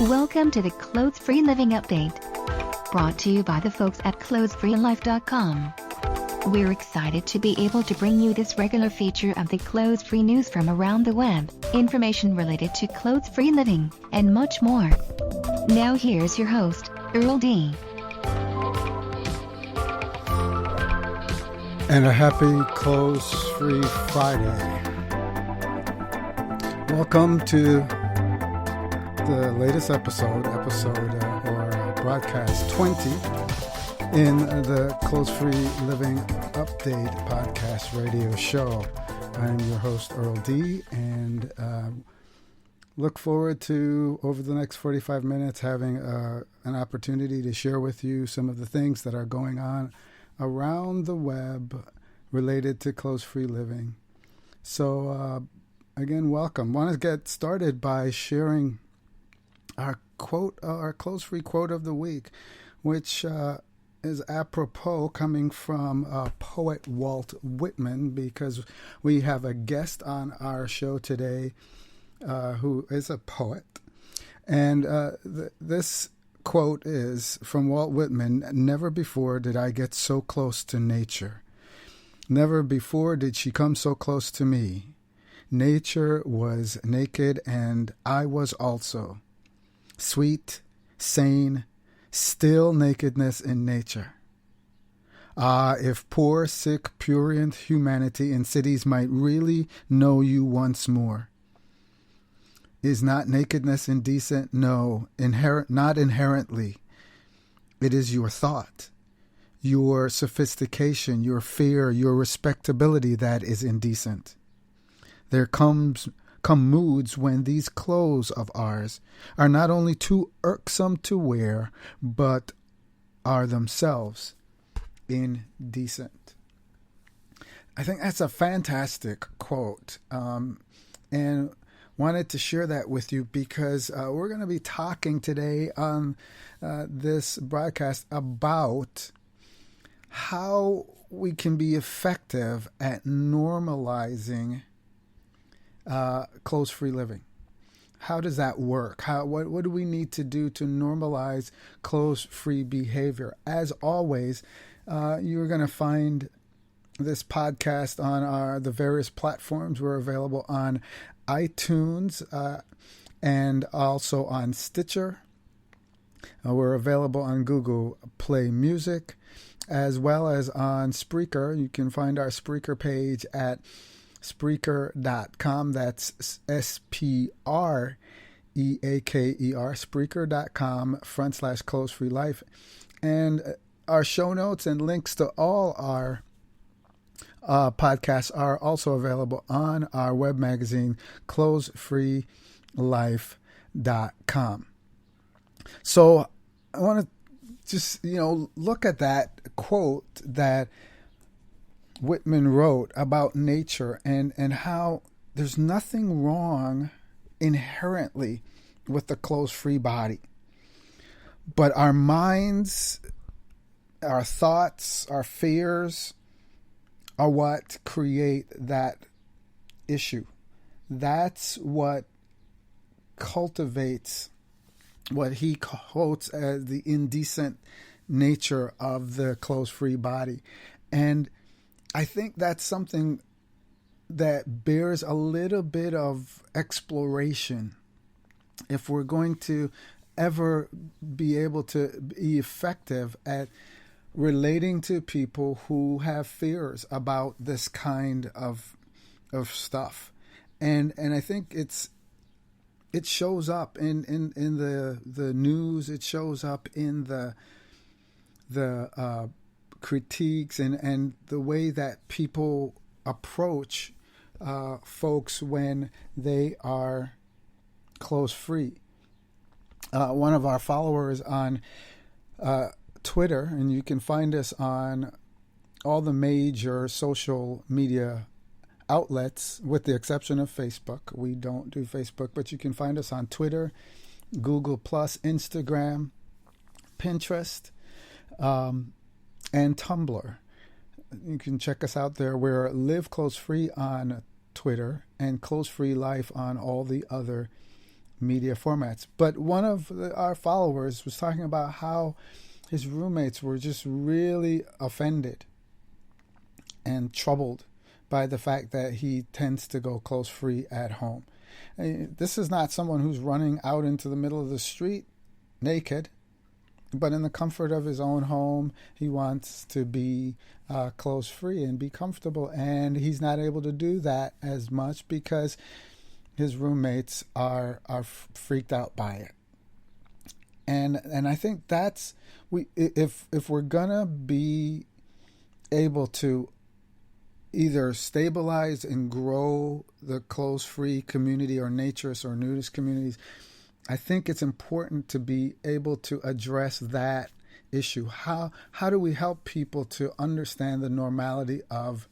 Welcome to the Clothes Free Living Update, brought to you by the folks at clothesfreelife.com. We're excited to be able to bring you this regular feature of the clothes-free news from around the web, information related to clothes-free living, and much more. Now here's your host, Earl D. And a happy Clothes-Free Friday. Welcome to the latest episode or broadcast 20 in the Clothes-Free Living Update podcast radio show. I'm your host, Earl D., and look forward to, over the next 45 minutes, having an opportunity to share with you some of the things that are going on around the web related to clothes-free living. So, again, welcome. Want to get started by sharing our quote, our clothes-free quote of the week, which is apropos coming from poet Walt Whitman, because we have a guest on our show today who is a poet. And this quote is from Walt Whitman: "Never before did I get so close to nature. Never before did she come so close to me. Nature was naked and I was also. Sweet, sane, still nakedness in nature. Ah, if poor, sick, prurient humanity in cities might really know you once more. Is not nakedness indecent? No, not inherently. It is your thought, your sophistication, your fear, your respectability that is indecent. There come moods when these clothes of ours are not only too irksome to wear, but are themselves indecent." I think that's a fantastic quote, and wanted to share that with you because we're going to be talking today on this broadcast about how we can be effective at normalizing clothes-free living. How does that work? What do we need to do to normalize clothes-free behavior? As always, you're going to find this podcast on the various platforms. We're available on iTunes and also on Stitcher. We're available on Google Play Music, as well as on Spreaker. You can find our Spreaker page at Spreaker.com. That's Spreaker, Spreaker.com/clothes-free-life. And our show notes and links to all our podcasts are also available on our web magazine, clothesfreelife.com. So I want to just, look at that quote that Whitman wrote about nature and how there's nothing wrong inherently with the clothes-free body. But our minds, our thoughts, our fears are what create that issue. That's what cultivates what he quotes as the indecent nature of the clothes-free body. And I think that's something that bears a little bit of exploration if we're going to ever be able to be effective at relating to people who have fears about this kind of stuff. And I think it shows up in the news. It shows up in the critiques and the way that people approach folks when they are clothes-free. One of our followers on Twitter, and you can find us on all the major social media outlets with the exception of Facebook. We don't do Facebook, but you can find us on Twitter, Google+, Instagram, Pinterest, and Tumblr. You can check us out there. We're Live Clothes Free on Twitter and Clothes Free Life on all the other media formats. But one of our followers was talking about how his roommates were just really offended and troubled by the fact that he tends to go clothes free at home. This is not someone who's running out into the middle of the street naked, but in the comfort of his own home, he wants to be clothes free and be comfortable. And he's not able to do that as much because his roommates are freaked out by it. And I think that's if we're gonna be able to either stabilize and grow the clothes-free community or naturist or nudist communities, I think it's important to be able to address that issue. How do we help people to understand the normality of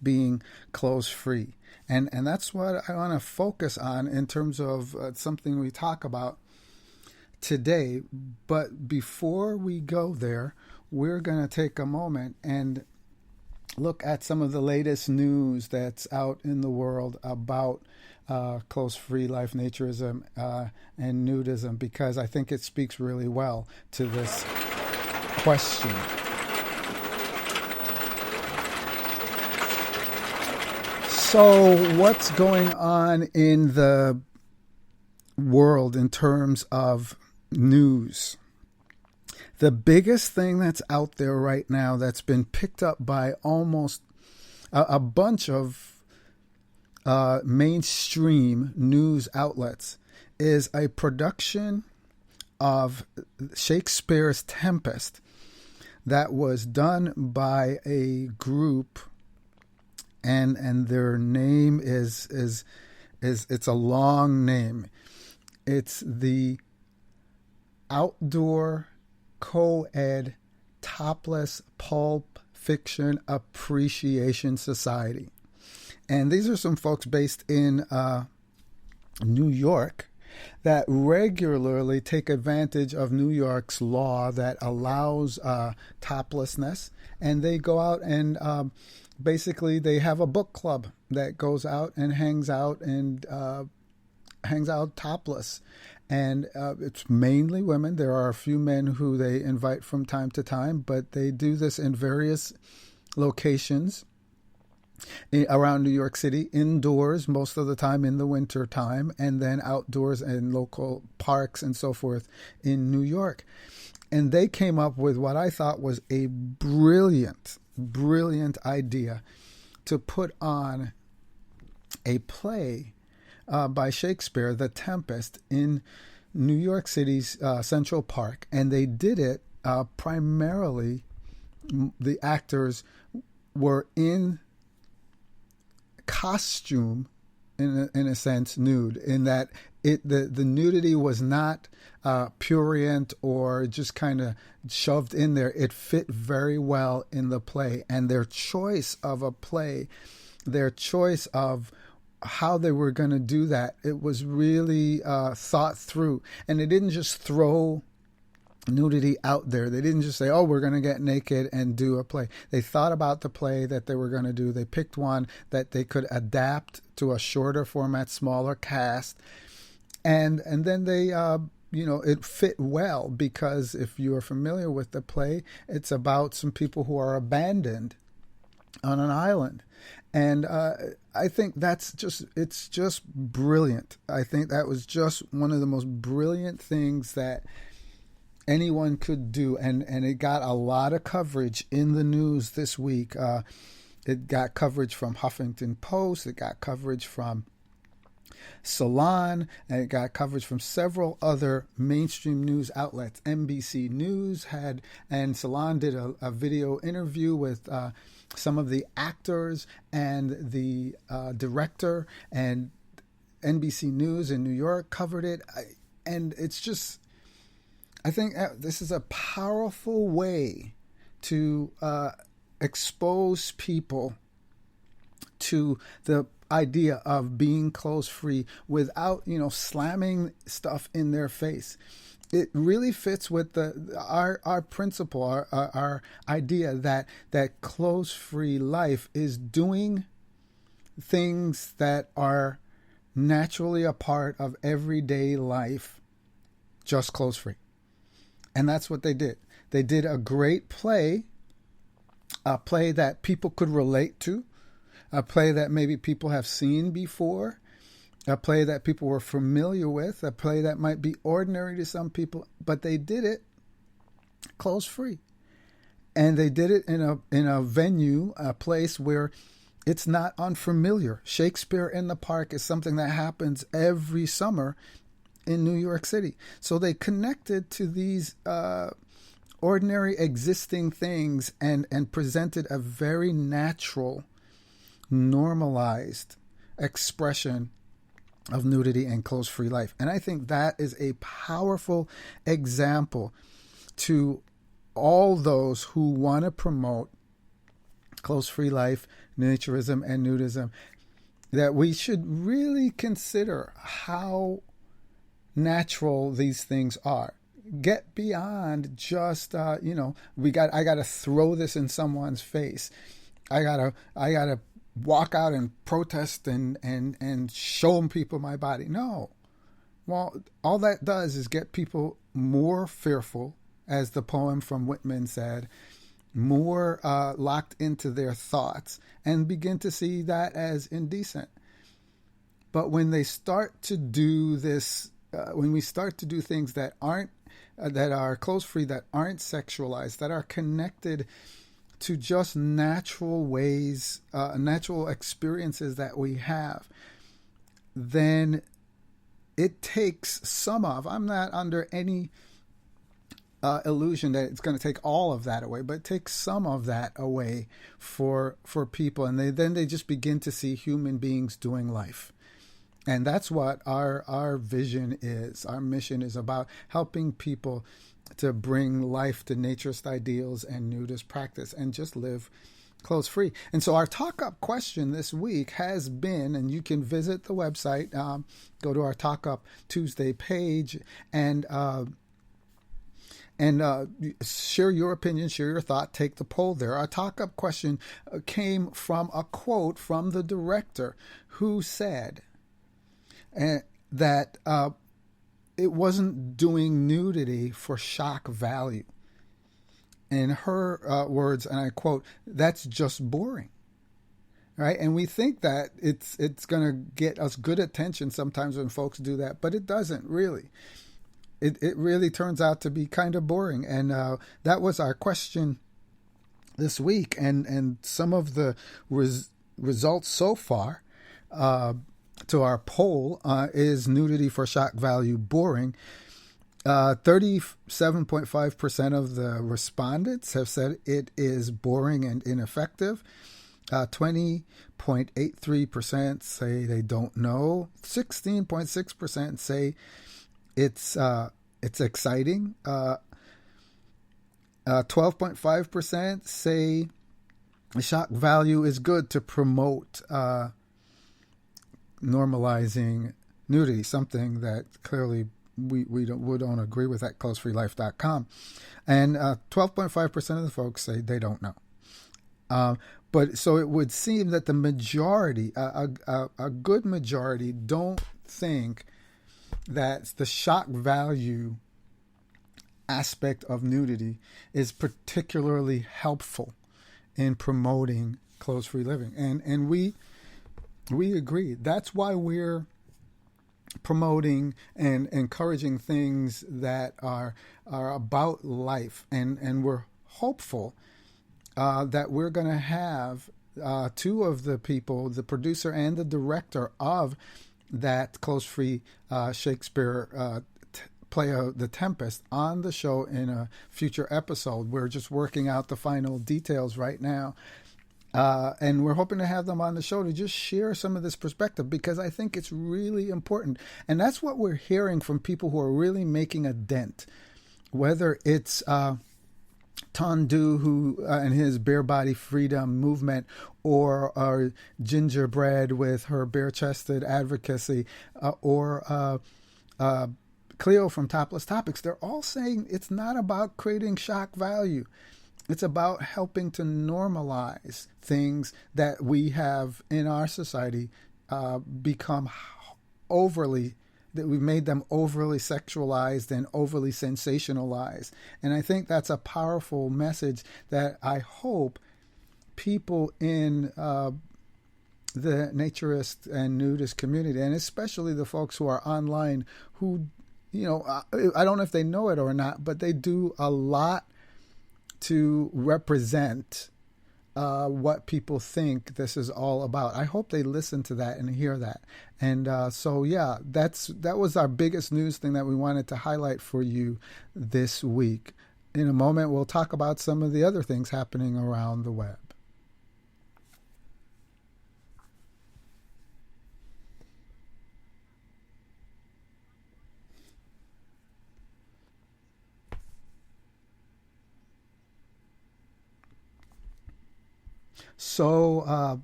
being clothes-free? And that's what I want to focus on in terms of something we talk about today. But before we go there, we're going to take a moment and look at some of the latest news that's out in the world about clothes-free life, naturism, and nudism, because I think it speaks really well to this question. So what's going on in the world in terms of news? The biggest thing that's out there right now that's been picked up by almost a bunch of mainstream news outlets is a production of Shakespeare's Tempest that was done by a group, and their name is it's a long name. It's the Outdoor Co-ed Topless Pulp Fiction Appreciation Society. And these are some folks based in New York that regularly take advantage of New York's law that allows toplessness. And they go out and basically they have a book club that goes out and hangs out topless. And it's mainly women. There are a few men who they invite from time to time, but they do this in various locations around New York City, indoors most of the time in the winter time, and then outdoors in local parks and so forth in New York. And they came up with what I thought was a brilliant idea to put on a play by Shakespeare, The Tempest, in New York City's Central Park. And they did it primarily, the actors were in costume, in a sense, nude, in that the nudity was not prurient or just kind of shoved in there. It fit very well in the play. And their choice of a play, their choice of how they were going to do that, it was really thought through. And they didn't just throw nudity out there. They didn't just say, oh, we're going to get naked and do a play. They thought about the play that they were going to do. They picked one that they could adapt to a shorter format, smaller cast. And then they, it fit well, because if you're familiar with the play, it's about some people who are abandoned on an island. And I think it's just brilliant. I think that was just one of the most brilliant things that anyone could do. And it got a lot of coverage in the news this week. It got coverage from Huffington Post. It got coverage from Salon, and it got coverage from several other mainstream news outlets. NBC News and Salon did a video interview with some of the actors and the director, and NBC News in New York covered it. And it's just, I think this is a powerful way to expose people to the idea of being clothes free without, slamming stuff in their face. It really fits with our principle, our idea that clothes free life is doing things that are naturally a part of everyday life, just clothes free. And that's what they did. They did a great play, a play that people could relate to, a play that maybe people have seen before, a play that people were familiar with, a play that might be ordinary to some people, but they did it clothes free. And they did it in a venue, a place where it's not unfamiliar. Shakespeare in the Park is something that happens every summer in New York City. So they connected to these ordinary existing things and presented a very natural, normalized expression of nudity and clothes-free life. And I think that is a powerful example to all those who want to promote clothes-free life, naturism, and nudism, that we should really consider how natural these things are. Get beyond just I gotta throw this in someone's face. I gotta walk out and protest and show people my body. No. Well, all that does is get people more fearful, as the poem from Whitman said, more locked into their thoughts, and begin to see that as indecent. But when they start to do this, when we start to do things that aren't, that are clothes-free, that aren't sexualized, that are connected to just natural ways, natural experiences that we have, then it takes some of, I'm not under any illusion that it's going to take all of that away, but it takes some of that away for people. And they just begin to see human beings doing life. And that's what our vision is. Our mission is about helping people to bring life to naturist ideals and nudist practice and just live clothes free. And so our Talk Up question this week has been, and you can visit the website, go to our Talk Up Tuesday page and share your opinion, share your thought, take the poll there. Our Talk Up question came from a quote from the director who said that it wasn't doing nudity for shock value. In her words, and I quote, "That's just boring." Right? And we think that it's going to get us good attention sometimes when folks do that, but it doesn't really. It really turns out to be kind of boring. And that was our question this week. And some of the results so far to our poll is nudity for shock value boring. 37.5% of the respondents have said it is boring and ineffective. 20.83% say they don't know. 16.6% say it's exciting. 12.5% say the shock value is good to promote normalizing nudity, something that clearly we don't agree with at clothesfreelife.com. And 12.5% of the folks say they don't know. But so it would seem that the majority, a good majority, don't think that the shock value aspect of nudity is particularly helpful in promoting clothes-free living. And we agree. That's why we're promoting and encouraging things that are about life. And we're hopeful that we're going to have two of the people, the producer and the director of that clothes-free Shakespeare play The Tempest, on the show in a future episode. We're just working out the final details right now. And we're hoping to have them on the show to just share some of this perspective, because I think it's really important. And that's what we're hearing from people who are really making a dent, whether it's Tondu, who and his bare body freedom movement, or Gingerbread with her bare-chested advocacy, or Cleo from Topless Topics. They're all saying it's not about creating shock value. It's about helping to normalize things that we have in our society become overly that we've made them overly sexualized and overly sensationalized. And I think that's a powerful message that I hope people in the naturist and nudist community, and especially the folks who are online who, I don't know if they know it or not, but they do a lot to represent what people think this is all about. I hope they listen to that and hear that. And that was our biggest news thing that we wanted to highlight for you this week. In a moment, we'll talk about some of the other things happening around the web. So,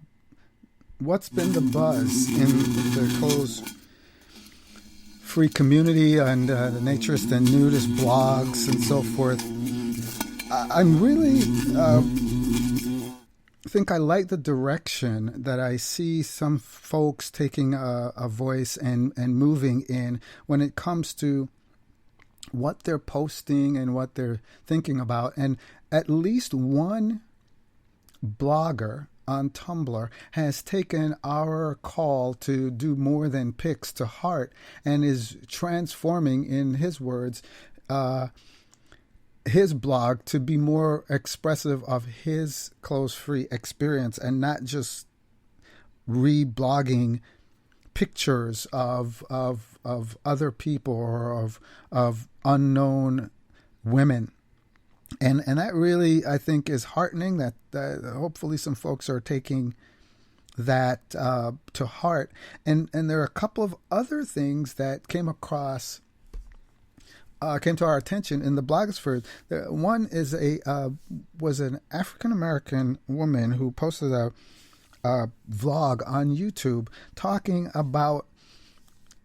what's been the buzz in the clothes free community and the naturist and nudist blogs and so forth? I'm really think I like the direction that I see some folks taking a voice and moving in when it comes to what they're posting and what they're thinking about. And at least one blogger on Tumblr has taken our call to do more than pics to heart and is transforming, in his words, his blog to be more expressive of his clothes-free experience and not just reblogging pictures of other people or of unknown women. And that really, I think, is heartening that hopefully some folks are taking that to heart. And there are a couple of other things that came to our attention in the blogosphere. One is was an African-American woman who posted a vlog on YouTube talking about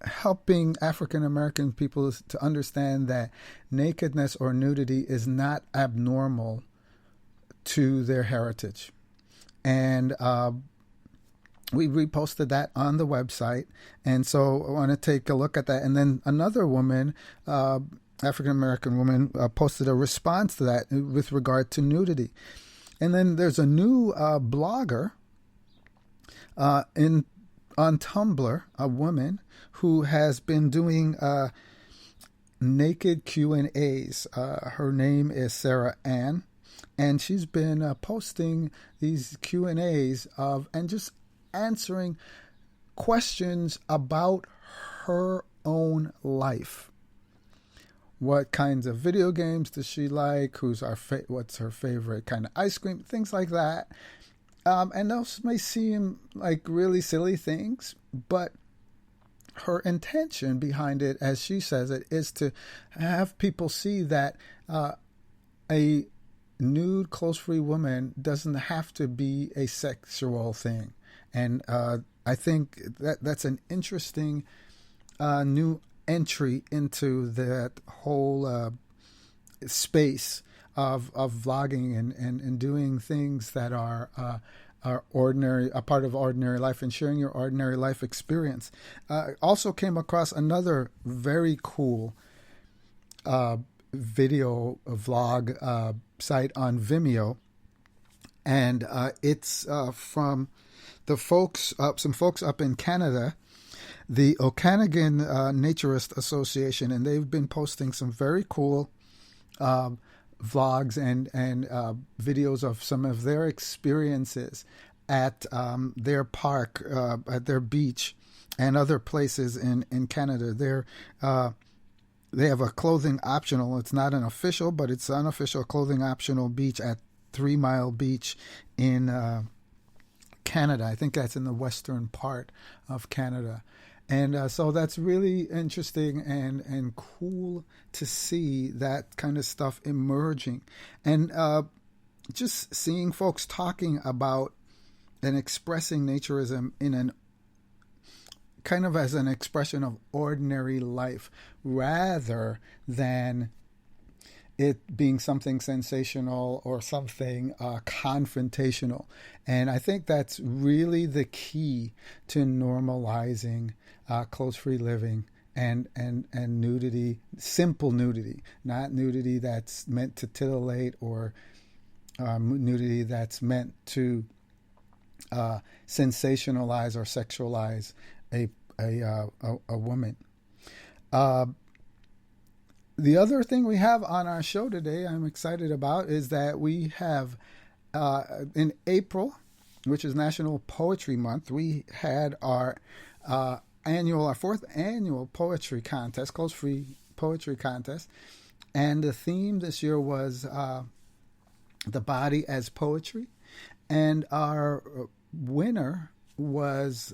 helping African-American people to understand that nakedness or nudity is not abnormal to their heritage. And we reposted that on the website. And so I want to take a look at that. And then another woman, African-American woman, posted a response to that with regard to nudity. And then there's a new blogger on Tumblr, a woman who has been doing naked Q&As. Her name is Sarah Ann, and she's been posting these Q&As and just answering questions about her own life. What kinds of video games does she like? What's her favorite kind of ice cream? Things like that. And those may seem like really silly things, but her intention behind it, as she says it, is to have people see that a nude, clothes-free woman doesn't have to be a sexual thing. And I think that's an interesting new entry into that whole space of vlogging and doing things that are ordinary, a part of ordinary life, and sharing your ordinary life experience. Also came across another very cool video vlog site on Vimeo, and it's from the folks, some folks up in Canada, the Okanagan Naturist Association, and they've been posting some very cool vlogs and videos of some of their experiences at their park, at their beach, and other places in Canada. They have a clothing optional. It's not an official, but it's unofficial clothing optional beach at 3 Mile Beach in Canada. I think that's in the western part of Canada. And so that's really interesting and cool to see that kind of stuff emerging. And just seeing folks talking about and expressing naturism in an kind of as an expression of ordinary life rather than it being something sensational or something confrontational. And I think that's really the key to normalizing clothes-free living and nudity, simple nudity, not nudity that's meant to titillate or nudity that's meant to sensationalize or sexualize a woman. The other thing we have on our show today I'm excited about is that we have in April, which is National Poetry Month, we had our fourth annual poetry contest, clothes-free poetry contest. And the theme this year was the body as poetry. And our winner was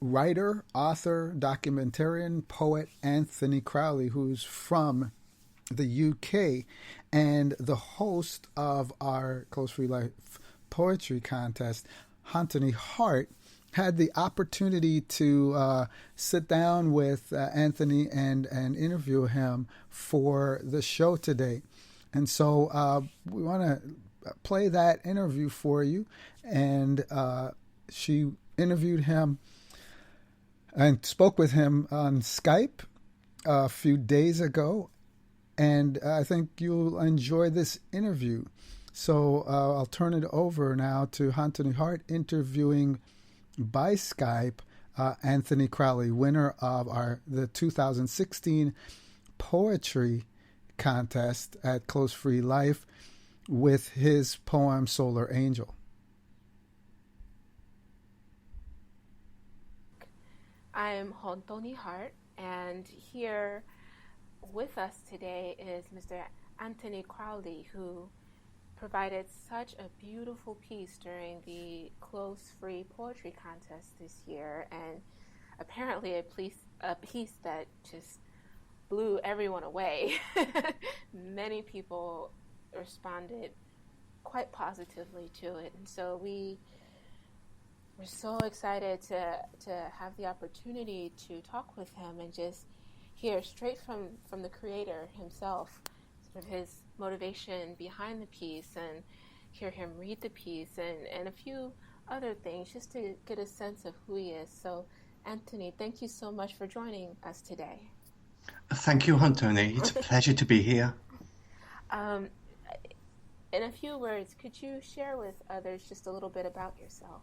writer, author, documentarian, poet Anthony Crowley, who's from the UK, and the host of our Clothes Free Life poetry contest, Anthony Hart, had the opportunity to sit down with Anthony and interview him for the show today. And so we want to play that interview for you. And she interviewed him and spoke with him on Skype a few days ago. And I think you'll enjoy this interview. So I'll turn it over now to Anthony Hart interviewing by Skype Anthony Crowley, winner of the 2016 poetry contest at Clothes Free Life, with his poem Solar Angel. I'm Anthony Hart, and here with us today is Mr. Anthony Crowley, who provided such a beautiful piece during the Clothes Free Poetry Contest this year, and apparently a piece that just blew everyone away. Many people responded quite positively to it, and so we're so excited to have the opportunity to talk with him and just hear straight from the creator himself sort of his motivation behind the piece, and hear him read the piece and a few other things just to get a sense of who he is. So Anthony, thank you so much for joining us today. Thank you, Anthony. It's a pleasure to be here. In a few words, could you share with others just a little bit about yourself?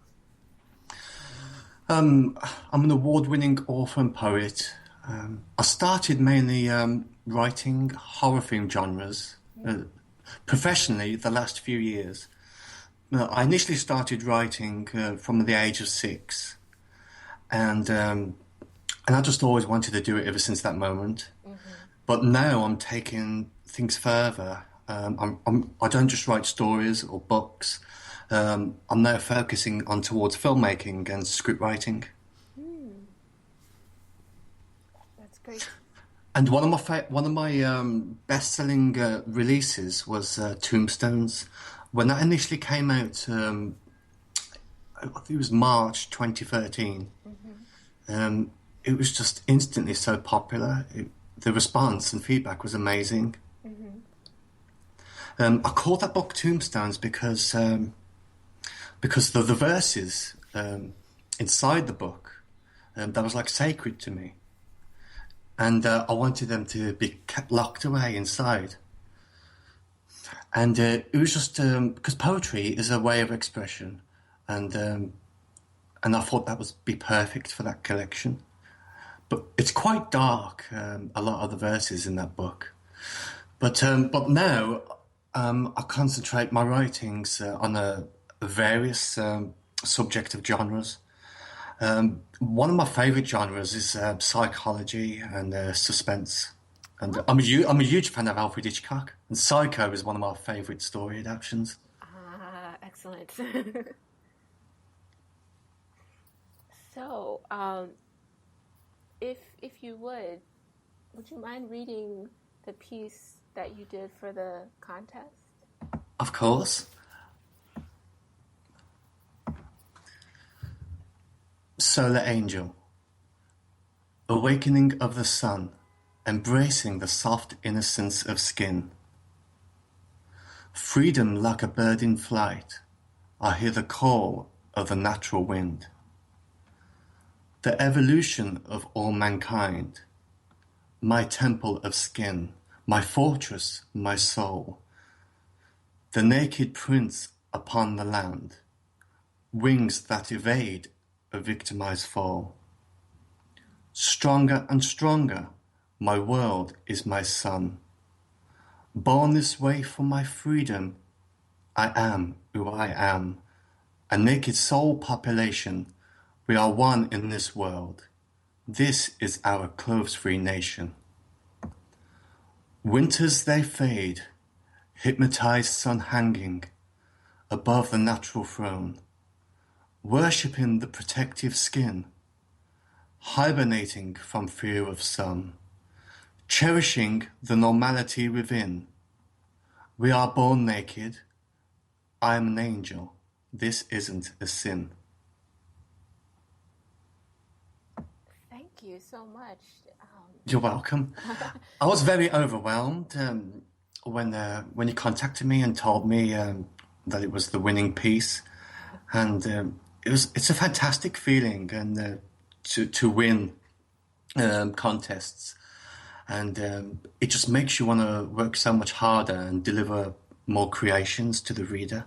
I'm an award-winning author and poet. I started mainly writing horror-themed genres professionally the last few years. I initially started writing from the age of 6, and I just always wanted to do it ever since that moment. Mm-hmm. But now I'm taking things further. I don't just write stories or books. I'm now focusing towards filmmaking and script writing. That's great. And one of my best-selling releases was Tombstones. When that initially came out, I think it was March 2013. Mm-hmm. It was just instantly so popular. The response and feedback was amazing. Mm-hmm. I called that book Tombstones because the verses inside the book that was like sacred to me, and I wanted them to be kept locked away inside. And it was just because poetry is a way of expression, and I thought that would be perfect for that collection. But it's quite dark, a lot of the verses in that book. But now I concentrate my writings on a various subjective genres. One of my favourite genres is psychology and suspense. And I'm a huge fan of Alfred Hitchcock, and Psycho is one of my favourite story adaptations. Excellent. So, if you would you mind reading the piece that you did for the contest? Of course. Solar Angel. Awakening of the sun, embracing the soft innocence of skin. Freedom like a bird in flight, I hear the call of the natural wind. The evolution of all mankind, my temple of skin, my fortress, my soul. The naked prince upon the land, wings that evade a victimized fall. Stronger and stronger, my world is my sun. Born this way for my freedom, I am who I am. A naked soul population, we are one in this world. This is our clothes-free nation. Winters they fade, hypnotized sun hanging above the natural throne, worshipping the protective skin, hibernating from fear of sun, cherishing the normality within. We are born naked. I am an angel. This isn't a sin. Thank you so much. You're welcome. I was very overwhelmed when you contacted me and told me that it was the winning piece, and it's a fantastic feeling, and to win contests, and it just makes you want to work so much harder and deliver more creations to the reader.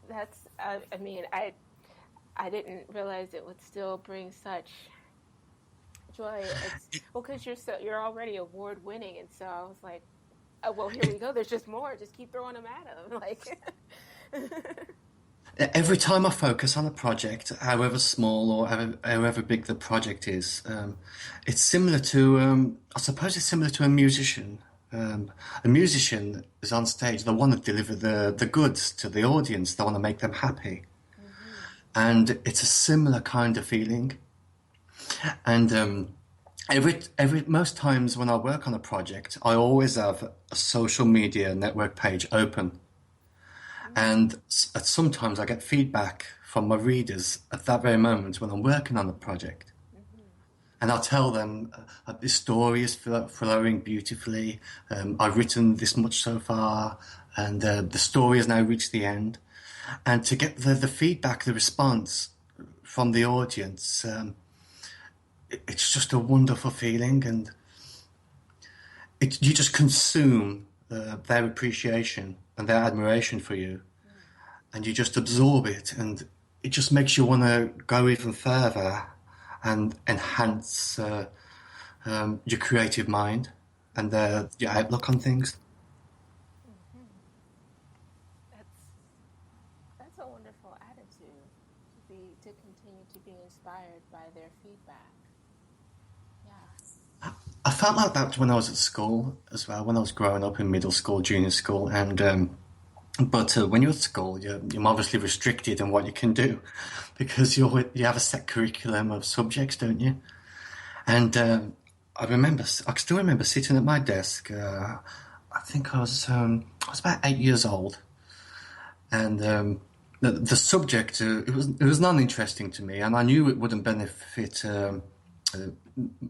That's, I mean, I didn't realize it would still bring such joy. Well, because you're already award winning, and so I was like, oh, well, here we go. There's just more. Just keep throwing them at him. Like, every time I focus on a project, however small or however big the project is, it's similar to, I suppose it's similar to a musician. A musician is on stage. They want to deliver the goods to the audience. They want to make them happy. And it's a similar kind of feeling. And most times when I work on a project, I always have a social media network page open. And sometimes I get feedback from my readers at that very moment when I'm working on the project. And I'll tell them this story is flowing beautifully. I've written this much so far, and the story has now reached the end. And to get the feedback, the response from the audience, it's just a wonderful feeling, and you just consume their appreciation and their admiration for you, and you just absorb it, and it just makes you want to go even further and enhance your creative mind and your outlook on things. That's a wonderful attitude to continue to be inspired by their feedback. Yeah. I felt like that when I was at school as well, when I was growing up in middle school, junior school, and but when you're at school, you're obviously restricted in what you can do because you have a set curriculum of subjects, don't you? And I still remember sitting at my desk. I think I was about 8 years old, and the subject it was non-interesting to me, and I knew it wouldn't benefit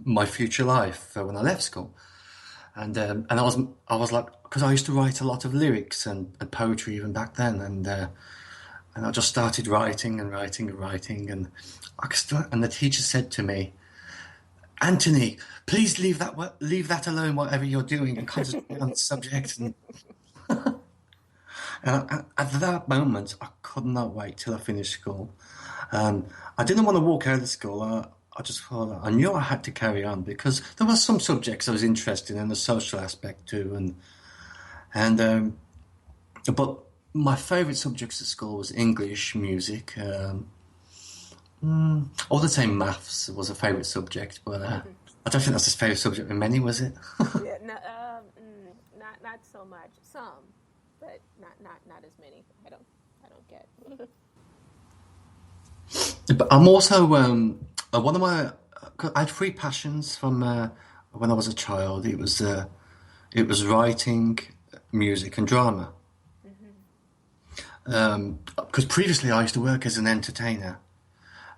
my future life when I left school. And I was like, because I used to write a lot of lyrics and poetry even back then, and I just started writing, and the teacher said to me, "Anthony, please leave that alone, whatever you're doing, and concentrate on the subject." And at that moment, I could not wait till I finished school. I didn't want to walk out of school. I just thought I knew I had to carry on because there were some subjects I was interested in, the social aspect too, but my favourite subjects at school was English, music. I wouldn't say maths was a favourite subject, but I don't think that's his favourite subject with many, was it? Yeah, not so much. Some, but not as many. I don't get. But I'm also one of my. I had three passions from when I was a child. It was writing, music, and drama. Because previously I used to work as an entertainer,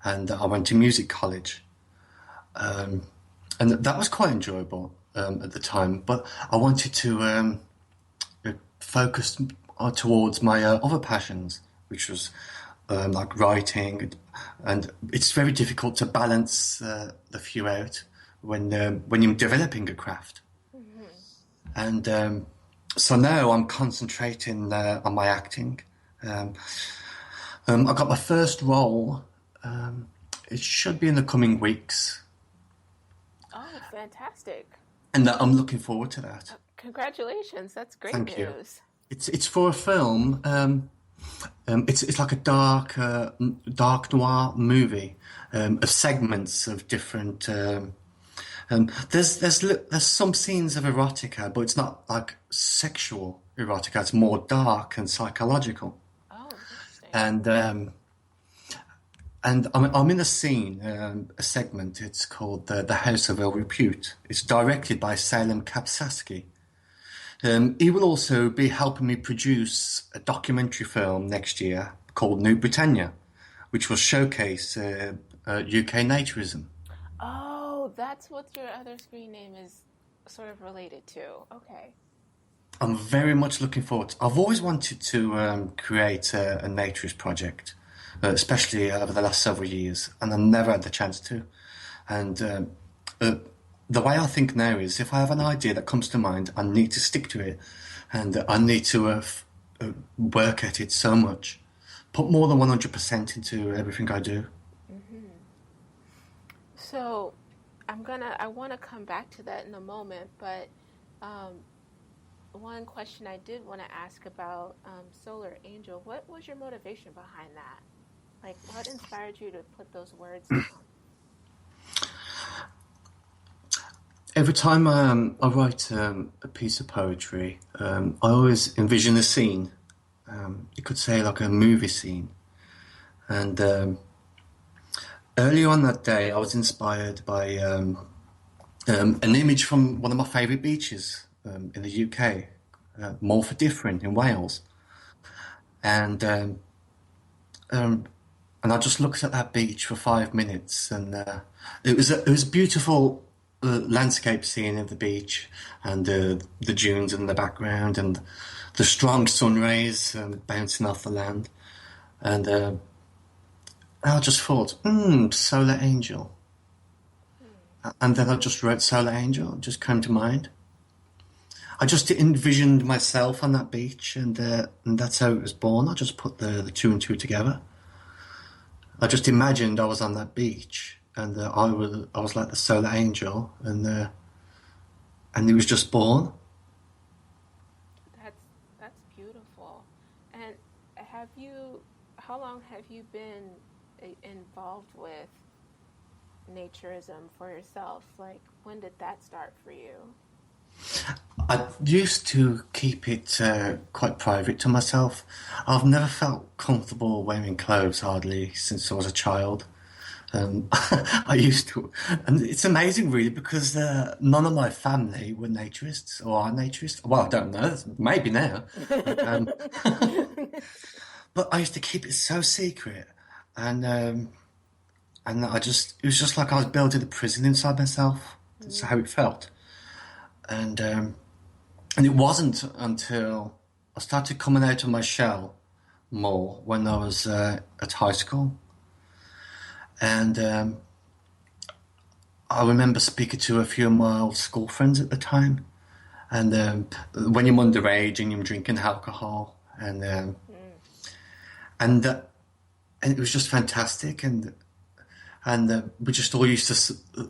and I went to music college. and that was quite enjoyable at the time. But I wanted to focus towards my other passions, which was like writing, and it's very difficult to balance the few out when you're developing a craft. And so now I'm concentrating on my acting. I got my first role. It should be in the coming weeks. Oh, fantastic. And I'm looking forward to that. Congratulations. That's great Thank you. news. It's for a film. It's like a dark noir movie of segments of different. There's some scenes of erotica, but it's not like sexual erotica. It's more dark and psychological. Oh, interesting. And I'm in a scene, a segment. It's called the House of Ill Repute. It's directed by Salem Kapsaski. He will also be helping me produce a documentary film next year called New Britannia, which will showcase UK naturism. Oh, that's what your other screen name is sort of related to. Okay. I'm very much looking forward. I've always wanted to create a naturist project, especially over the last several years, and I've never had the chance to. And the way I think now is if I have an idea that comes to mind, I need to stick to it, and I need to work at it so much, put more than 100% into everything I do. So I want to come back to that in a moment, but one question I did want to ask about Solar Angel, what was your motivation behind that? Like, what inspired you to put those words down? Every time I write a piece of poetry, I always envision a scene. You could say like a movie scene. And earlier on that day, I was inspired by an image from one of my favourite beaches in the UK, Morfa in Wales. And I just looked at that beach for 5 minutes, and it was a beautiful landscape scene of the beach, and the dunes in the background, and the strong sun rays bouncing off the land, and I just thought, Solar Angel, and then I just wrote Solar Angel. It just came to mind. I just envisioned myself on that beach, and that's how it was born. I just put the two and two together. I just imagined I was on that beach, and I was like the Solar Angel, and it was just born. That's beautiful. And how long have you been involved with naturism for yourself? Like, when did that start for you? I used to keep it quite private to myself. I've never felt comfortable wearing clothes hardly since I was a child. I used to, and it's amazing really because none of my family were naturists or are naturists. Well, I don't know, maybe now. But I used to keep it so secret, and it was just like I was building a prison inside myself. That's how it felt. And it wasn't until I started coming out of my shell more when I was at high school. And I remember speaking to a few of my old school friends at the time. And when you're underage and you're drinking alcohol, and it was just fantastic. And we just all used to,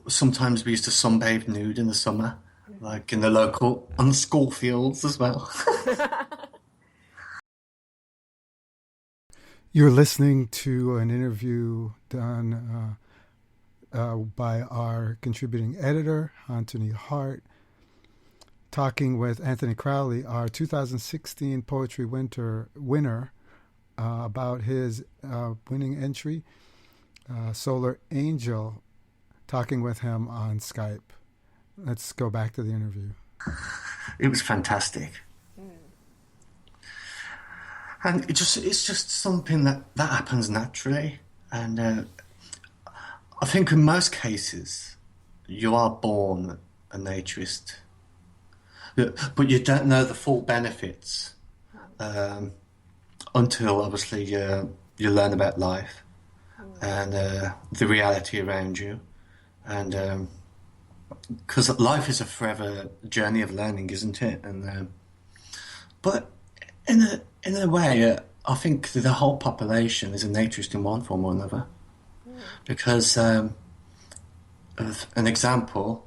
sometimes we used to sunbathe nude in the summer. Like on the school fields as well. You're listening to an interview done by our contributing editor, Anthony Hart, talking with Anthony Crowley, our 2016 Poetry winner, about his winning entry, Solar Angel, talking with him on Skype. Let's go back to the interview. It was fantastic. And it's just something that happens naturally. And I think in most cases, you are born a naturist, but you don't know the full benefits until obviously you learn about life and the reality around you, and because life is a forever journey of learning, isn't it? And but in a way, I think the whole population is a naturist in one form or another, because of an example,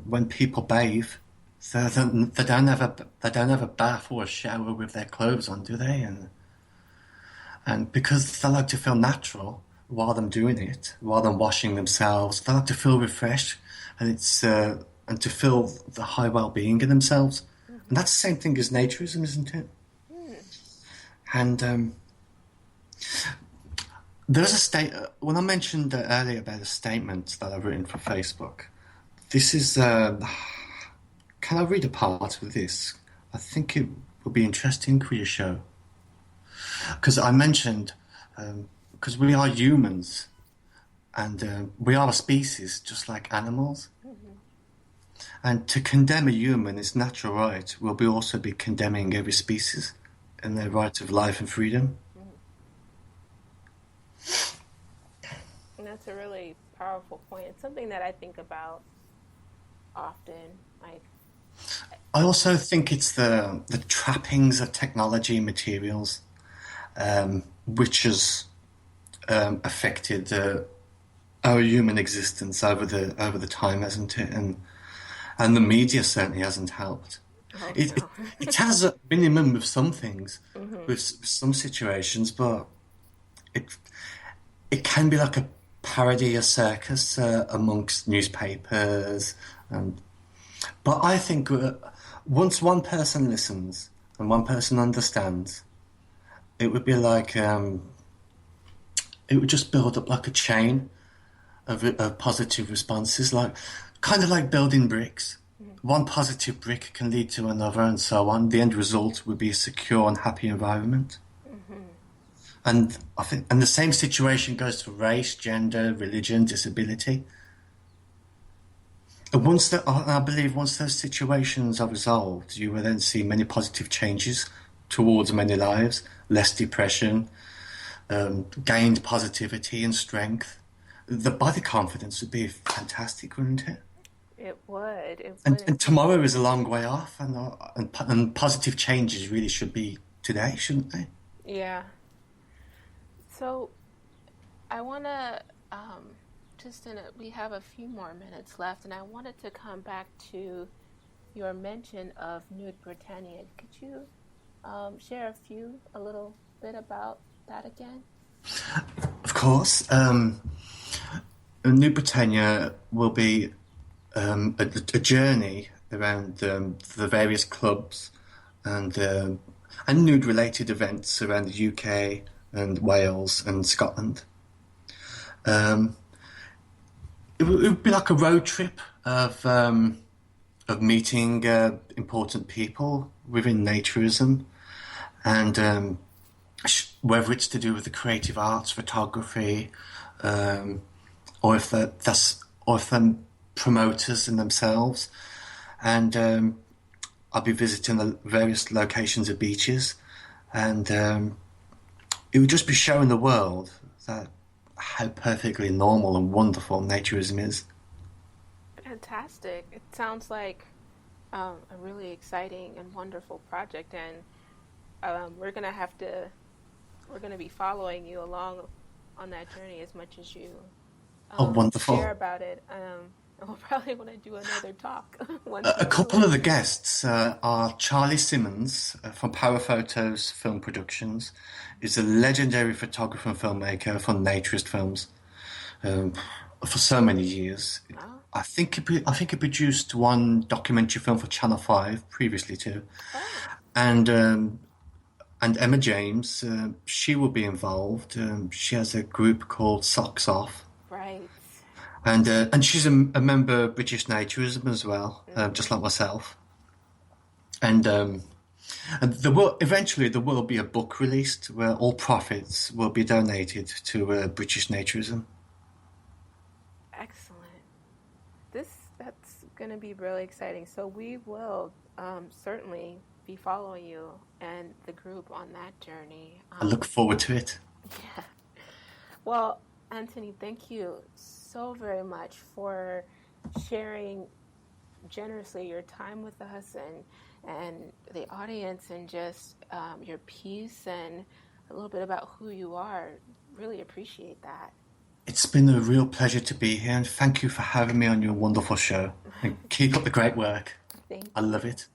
when people bathe, they don't have a bath or a shower with their clothes on, do they? And because they like to feel natural while they're doing it, while they're washing themselves, they like to feel refreshed, and it's and to feel the high well-being in themselves. And that's the same thing as naturism, isn't it? And there's when I mentioned earlier about a statement that I've written for Facebook. This is can I read a part of this? I think it would be interesting for your show, because I mentioned because we are humans, and we are a species just like animals. And to condemn a human is natural right. We'll also be condemning every species and their right of life and freedom. And that's a really powerful point. It's something that I think about often. Like, I also think it's the trappings of technology and materials which has affected our human existence over the time, hasn't it? And the media certainly hasn't helped. oh, It has a minimum with some things, with some situations, but it can be like a parody, a circus amongst newspapers. But I think once one person listens and one person understands, it would be like it would just build up like a chain of positive responses, kind of like building bricks. One positive brick can lead to another, and so on. The end result would be a secure and happy environment. And I think, and the same situation goes for race, gender, religion, disability. And I believe once those situations are resolved, you will then see many positive changes towards many lives, less depression, gained positivity and strength. The body confidence would be fantastic, wouldn't it? it would. It would. And tomorrow is a long way off, and positive changes really should be today, shouldn't they? Yeah. So I want to we have a few more minutes left, and I wanted to come back to your mention of Nude Britannia. Could you share a little bit about that again? Of course. New Britannia will be a journey around the various clubs and nude-related events around the UK and Wales and Scotland. It would be like a road trip of meeting important people within naturism, and whether it's to do with the creative arts, photography, or if they're promoters in themselves. And I'll be visiting the various locations of beaches, and it would just be showing the world that how perfectly normal and wonderful naturism is. Fantastic. It sounds like a really exciting and wonderful project, and we're going to be following you along on that journey as much as you Wonderful. share about it. We'll probably want to do another talk. A couple of the guests are Charlie Simmons from Power Photos Film Productions. He's a legendary photographer and filmmaker for naturist films for so many years. Oh. I think he produced one documentary film for Channel 5 previously too. Oh. And Emma James, she will be involved. She has a group called Socks Off. Right. And she's a member of British Naturism as well, just like myself. And eventually there will be a book released where all profits will be donated to British Naturism. Excellent. That's going to be really exciting. So we will certainly be following you and the group on that journey. I look forward to it. Yeah. Well, Anthony, thank you so very much for sharing generously your time with us and the audience, and just your piece and a little bit about who you are. Really appreciate that. It's been a real pleasure to be here, and thank you for having me on your wonderful show. And keep up the great work. I love it.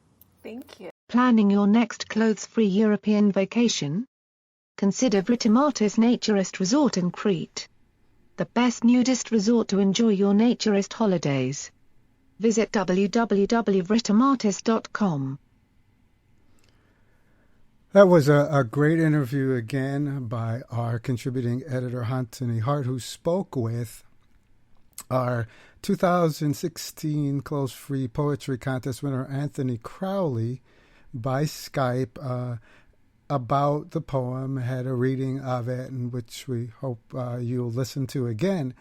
Thank you. Planning your next clothes-free European vacation? Consider Vritomartis Naturist Resort in Crete. The best nudist resort to enjoy your naturist holidays. Visit www.vritomartis.com. That was a great interview again by our contributing editor, Anthony Hart, who spoke with our 2016 Clothes Free Poetry Contest winner, Anthony Crowley, by Skype about the poem, had a reading of it, in which we hope you'll listen to again.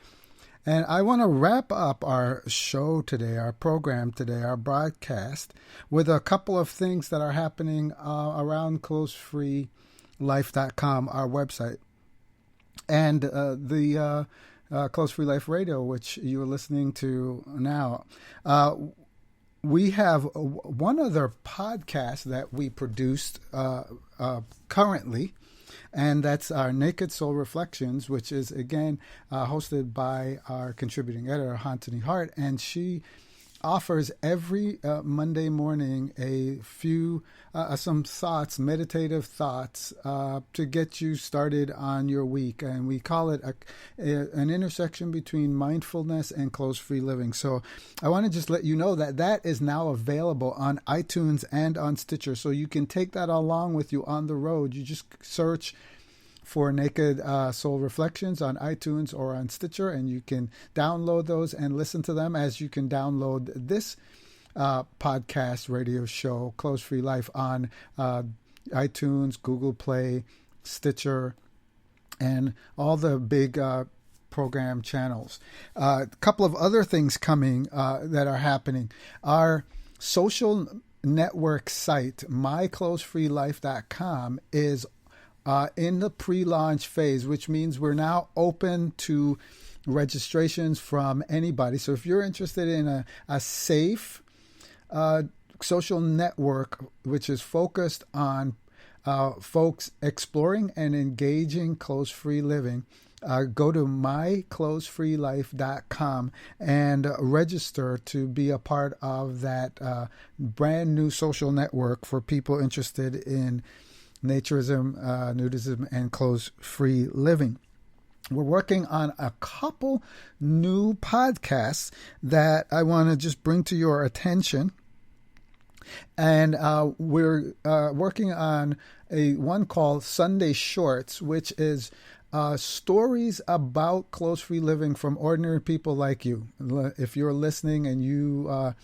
And I want to wrap up our show today, our program today, our broadcast, with a couple of things that are happening around closefreelife.com, our website, and the Close Free Life Radio, which you are listening to now. We have one other podcast that we produced currently, and that's our Naked Soul Reflections, which is, again, hosted by our contributing editor, Anthony Hart. And she offers every Monday morning a few, some thoughts, meditative thoughts, to get you started on your week. And we call it an intersection between mindfulness and clothes-free living. So I want to just let you know that that is now available on iTunes and on Stitcher. So you can take that along with you on the road. You just search for Naked Soul Reflections on iTunes or on Stitcher, and you can download those and listen to them, as you can download this podcast radio show, Close Free Life, on iTunes, Google Play, Stitcher, and all the big program channels. A couple of other things coming that are happening. Our social network site, myclosefreelife.com, is in the pre-launch phase, which means we're now open to registrations from anybody. So if you're interested in a safe social network which is focused on folks exploring and engaging clothes-free living, go to myclosefreelife.com and register to be a part of that brand new social network for people interested in naturism, nudism, and clothes-free living. We're working on a couple new podcasts that I want to just bring to your attention. And we're working on one called Sunday Shorts, which is stories about clothes-free living from ordinary people like you. If you're listening and you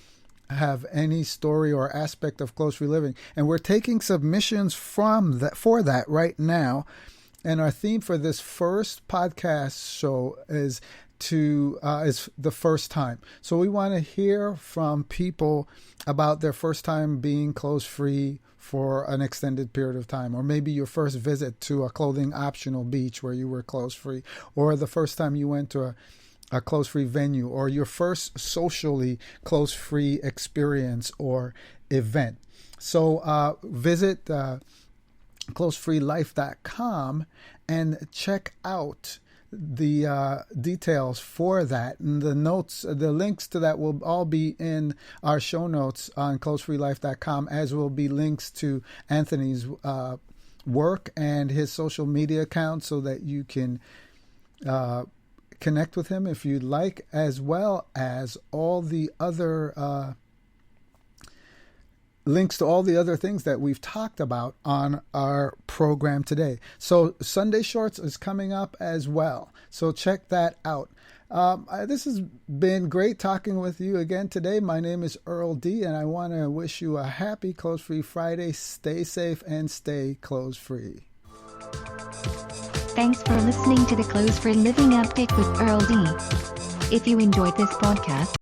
have any story or aspect of close-free living, and we're taking submissions for that right now. And our theme for this first podcast show is the first time. So we want to hear from people about their first time being clothes-free for an extended period of time, or maybe your first visit to a clothing optional beach where you were clothes-free, or the first time you went to a clothes-free venue, or your first socially clothes-free experience or event. So visit closefreelife.com and check out the details for that. And the links to that will all be in our show notes on closefreelife.com, as will be links to Anthony's work and his social media account, so that you can connect with him if you'd like, as well as all the other links to all the other things that we've talked about on our program today. So Sunday Shorts is coming up as well, so check that out. This has been great talking with you again today. My name is Earl D, and I want to wish you a happy Clothes Free Friday. Stay safe and stay clothes free. Thanks for listening to the Clothes Free Living Update with Earl D. If you enjoyed this podcast,